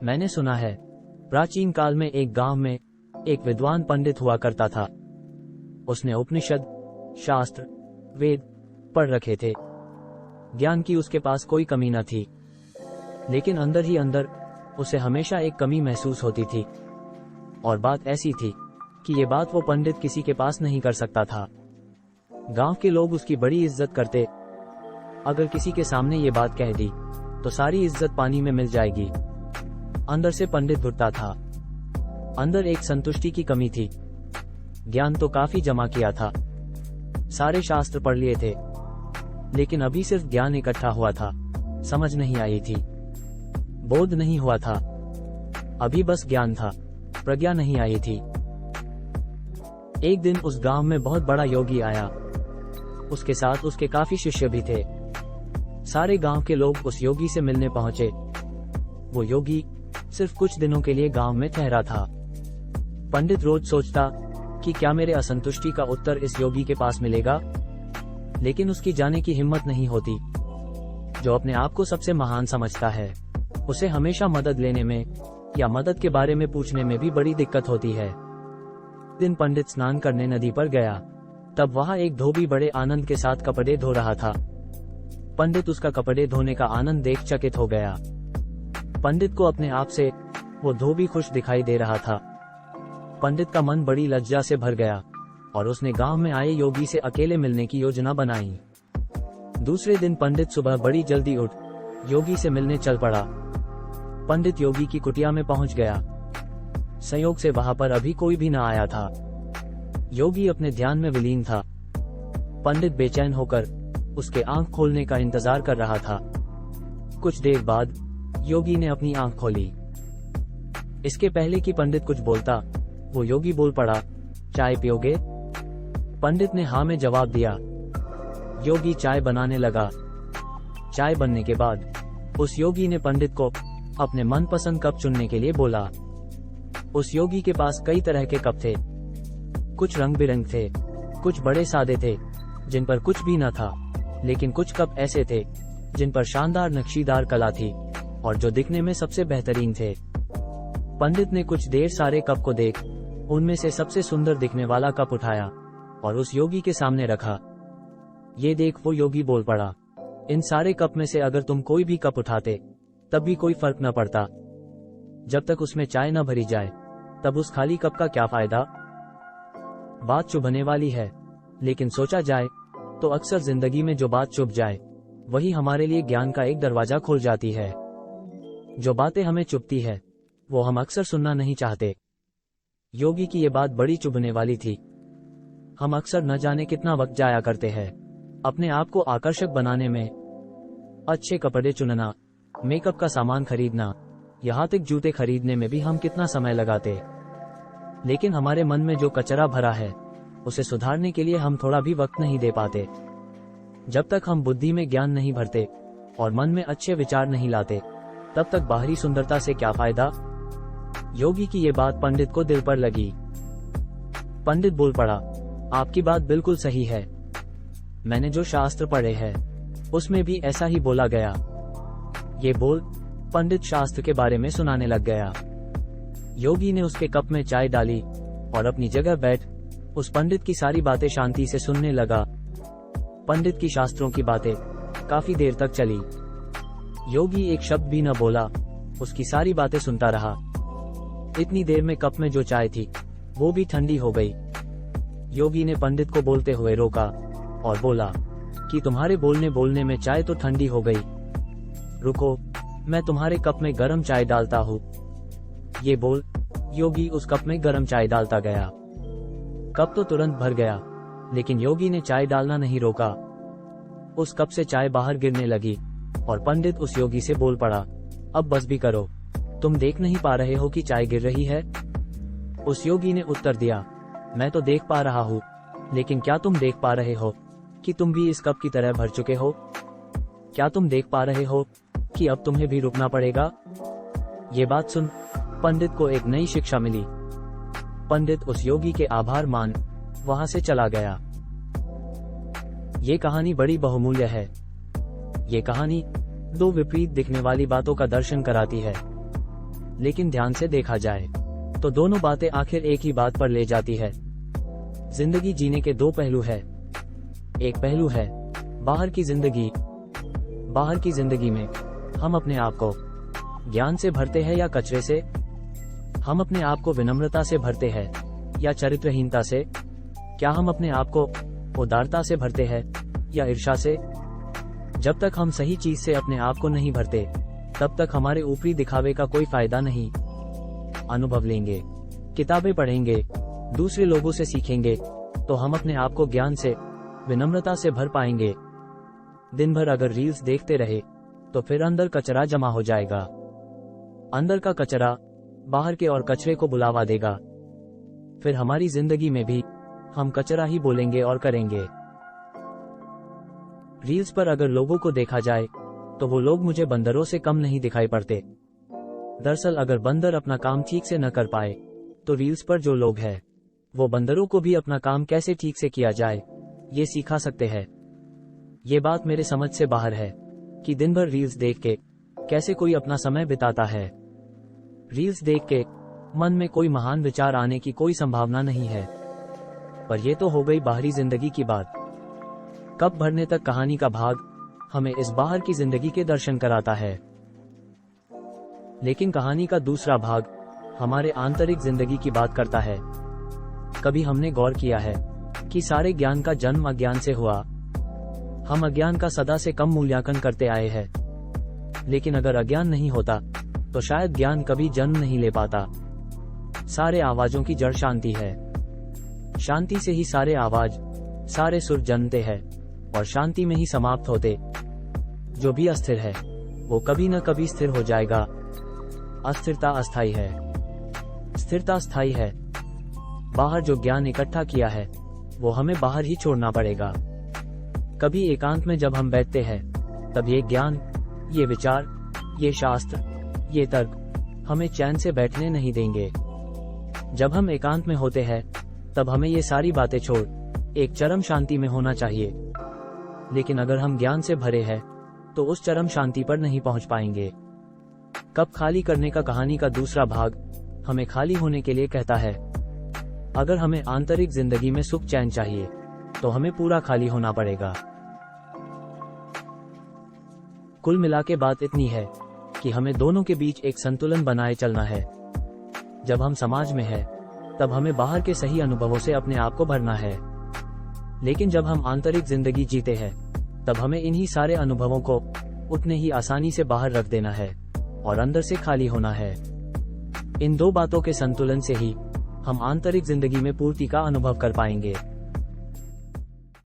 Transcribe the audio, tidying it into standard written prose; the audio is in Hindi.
मैंने सुना है, प्राचीन काल में एक गांव में एक विद्वान पंडित हुआ करता था। उसने उपनिषद, शास्त्र, वेद पढ़ रखे थे। ज्ञान की उसके पास कोई कमी न थी, लेकिन अंदर ही अंदर उसे हमेशा एक कमी महसूस होती थी। और बात ऐसी थी कि ये बात वो पंडित किसी के पास नहीं कर सकता था। गांव के लोग उसकी बड़ी इज्जत करते। अगर किसी के सामने ये बात कह दी तो सारी इज्जत पानी में मिल जाएगी। अंदर से पंडित घुटता था। अंदर एक संतुष्टि की कमी थी। ज्ञान तो काफी जमा किया था, सारे शास्त्र पढ़ लिए थे, लेकिन अभी सिर्फ ज्ञान इकट्ठा हुआ था, समझ नहीं आई थी, बोध नहीं हुआ था। अभी बस ज्ञान था, प्रज्ञा नहीं आई थी। एक दिन उस गांव में बहुत बड़ा योगी आया। उसके साथ उसके काफी शिष्य भी थे। सारे गांव के लोग उस योगी से मिलने पहुंचे। वो योगी सिर्फ कुछ दिनों के लिए गांव में ठहरा था। पंडित रोज सोचता कि क्या मेरे असंतुष्टि का उत्तर इस योगी के पास मिलेगा, लेकिन उसकी जाने की हिम्मत नहीं होती। जो अपने आप को सबसे महान समझता है, उसे हमेशा मदद लेने में या मदद के बारे में पूछने में भी बड़ी दिक्कत होती है। दिन पंडित स्नान करने नदी पर गया। तब वहां एक धोबी बड़े आनंद के साथ कपड़े धो रहा था। पंडित उसका कपड़े धोने का आनंद देख चकित हो गया। पंडित को अपने आप से वो धोबी खुश दिखाई दे रहा था। पंडित का मन बड़ी लज्जा से भर गया और उसने गांव में आए योगी से अकेले मिलने की योजना बनाई। दूसरे दिन पंडित सुबह बड़ी जल्दी उठ योगी से मिलने चल पड़ा। पंडित योगी की कुटिया में पहुंच गया। संयोग से वहां पर अभी कोई भी न आया था। योगी अपने ध्यान में विलीन था। पंडित बेचैन होकर उसके आंख खोलने का इंतजार कर रहा था। कुछ देर बाद योगी ने अपनी आंख खोली। इसके पहले कि पंडित कुछ बोलता, वो योगी बोल पड़ा, चाय पियोगे? पंडित ने हाँ में जवाब दिया। योगी चाय बनाने लगा। चाय बनने के बाद उस योगी ने पंडित को अपने मनपसंद कप चुनने के लिए बोला। उस योगी के पास कई तरह के कप थे। कुछ रंग बिरंग थे, कुछ बड़े सादे थे जिन पर कुछ भी न था, लेकिन कुछ कप ऐसे थे जिन पर शानदार नक्शीदार कला थी और जो दिखने में सबसे बेहतरीन थे। पंडित ने कुछ देर सारे कप को देख उनमें से सबसे सुंदर दिखने वाला कप उठाया और उस योगी के सामने रखा। ये देख वो योगी बोल पड़ा, इन सारे कप में से अगर तुम कोई भी कप उठाते तब भी कोई फर्क न पड़ता। जब तक उसमें चाय न भरी जाए तब उस खाली कप का क्या फायदा। बात चुभने वाली है, लेकिन सोचा जाए तो अक्सर जिंदगी में जो बात चुभ जाए वही हमारे लिए ज्ञान का एक दरवाजा खोल जाती है। जो बातें हमें चुभती है वो हम अक्सर सुनना नहीं चाहते। योगी की ये बात बड़ी चुभने वाली थी। हम अक्सर न जाने कितना वक्त जाया करते हैं अपने आप को आकर्षक बनाने में। अच्छे कपड़े चुनना, मेकअप का सामान खरीदना, यहाँ तक जूते खरीदने में भी हम कितना समय लगाते। लेकिन हमारे मन में जो कचरा भरा है उसे सुधारने के लिए हम थोड़ा भी वक्त नहीं दे पाते। जब तक हम बुद्धि में ज्ञान नहीं भरते और मन में अच्छे विचार नहीं लाते, तब तक बाहरी सुंदरता से क्या फायदा। योगी की ये बात पंडित को दिल पर लगी। पंडित बोल पड़ा, आपकी बात बिल्कुल सही है। मैंने जो शास्त्र पढ़े हैं उसमें भी ऐसा ही बोला गया। ये बोल पंडित शास्त्र के बारे में सुनाने लग गया। योगी ने उसके कप में चाय डाली और अपनी जगह बैठ उस पंडित की सारी बातें शांति से सुनने लगा। पंडित की शास्त्रों की बातें काफी देर तक चली। योगी एक शब्द भी न बोला, उसकी सारी बातें सुनता रहा। इतनी देर में कप में जो चाय थी वो भी ठंडी हो गई। योगी ने पंडित को बोलते हुए रोका और बोला कि तुम्हारे बोलने बोलने में चाय तो ठंडी हो गई। रुको, मैं तुम्हारे कप में गरम चाय डालता हूँ। ये बोल योगी उस कप में गरम चाय डालता गया। कप तो तुरंत भर गया, लेकिन योगी ने चाय डालना नहीं रोका। उस कप से चाय बाहर गिरने लगी और पंडित उस योगी से बोल पड़ा, अब बस भी करो, तुम देख नहीं पा रहे हो कि चाय गिर रही है? उस योगी ने उत्तर दिया, मैं तो देख पा रहा हूँ, लेकिन क्या तुम देख पा रहे हो कि तुम भी इस कप की तरह भर चुके हो? क्या तुम देख पा रहे हो कि अब तुम्हें भी रुकना पड़ेगा? ये बात सुन पंडित को एक नई शिक्षा मिली। पंडित उस योगी के आभार मान वहां से चला गया। ये कहानी बड़ी बहुमूल्य है। ये कहानी दो विपरीत दिखने वाली बातों का दर्शन कराती है। लेकिन ध्यान से देखा जाए तो दोनों बातें आखिर एक ही बात पर ले जाती है। जिंदगी जीने के दो पहलू है। एक पहलू है बाहर की जिंदगी। बाहर की जिंदगी में हम अपने आप को ज्ञान से भरते हैं या कचरे से? हम अपने आप को विनम्रता से भरते हैं या चरित्रहीनता से? क्या हम अपने आप को उदारता से भरते हैं या ईर्ष्या से? जब तक हम सही चीज से अपने आप को नहीं भरते, तब तक हमारे ऊपरी दिखावे का कोई फायदा नहीं। अनुभव लेंगे, किताबें पढ़ेंगे, दूसरे लोगों से सीखेंगे, तो हम अपने आप को ज्ञान से, विनम्रता से भर पाएंगे। दिन भर अगर रील्स देखते रहे, तो फिर अंदर कचरा जमा हो जाएगा। अंदर का कचरा बाहर के और कचरे को बुलावा देगा। फिर हमारी जिंदगी में भी हम कचरा ही बोलेंगे और करेंगे। रील्स पर अगर लोगों को देखा जाए, तो वो लोग मुझे बंदरों से कम नहीं दिखाई पड़ते। दरअसल अगर बंदर अपना काम ठीक से न कर पाए, तो रील्स पर जो लोग हैं, वो बंदरों को भी अपना काम कैसे ठीक से किया जाए, ये सिखा सकते हैं। ये बात मेरे समझ से बाहर है कि दिन भर रील्स देख के कैसे कोई अपना समय बिताता है। रील्स देख के मन में कोई महान विचार आने की कोई संभावना नहीं है। पर यह तो हो गई बाहरी जिंदगी की बात। कप भरने तक कहानी का भाग हमें इस बाहर की जिंदगी के दर्शन कराता है। लेकिन कहानी का दूसरा भाग हमारे आंतरिक जिंदगी की बात करता है। कभी हमने गौर किया है कि सारे ज्ञान का जन्म अज्ञान से हुआ। हम अज्ञान का सदा से कम मूल्यांकन करते आए हैं। लेकिन अगर अज्ञान नहीं होता, तो शायद ज्ञान कभी जन्म नहीं ले पाता। सारे आवाजों की जड़ शांति है। शांति से ही सारे आवाज, सारे सुर जन्मते हैं और शांति में ही समाप्त होते। जो भी अस्थिर है, वो कभी न कभी स्थिर हो जाएगा। अस्थिरता अस्थायी है, स्थिरता स्थायी है। बाहर जो ज्ञान इकट्ठा किया है, वो हमें बाहर ही छोड़ना पड़ेगा। कभी एकांत में जब हम बैठते हैं, तब ये ज्ञान, ये विचार, ये शास्त्र, ये तर्क हमें चैन से बैठने नहीं देंगे। जब हम एकांत में होते हैं, तब हमें ये सारी बातें छोड़ एक चरम शांति में होना चाहिए। लेकिन अगर हम ज्ञान से भरे हैं, तो उस चरम शांति पर नहीं पहुंच पाएंगे। कप खाली करने का कहानी का दूसरा भाग हमें खाली होने के लिए कहता है। अगर हमें आंतरिक जिंदगी में सुख चैन चाहिए, तो हमें पूरा खाली होना पड़ेगा। कुल मिला के बात इतनी है कि हमें दोनों के बीच एक संतुलन बनाए चलना है। जब हम समाज में हैं, तब हमें बाहर के सही अनुभवों से अपने आप को भरना है। लेकिन जब हम आंतरिक जिंदगी जीते हैं, तब हमें इन्हीं सारे अनुभवों को उतने ही आसानी से बाहर रख देना है और अंदर से खाली होना है। इन दो बातों के संतुलन से ही हम आंतरिक जिंदगी में पूर्ति का अनुभव कर पाएंगे।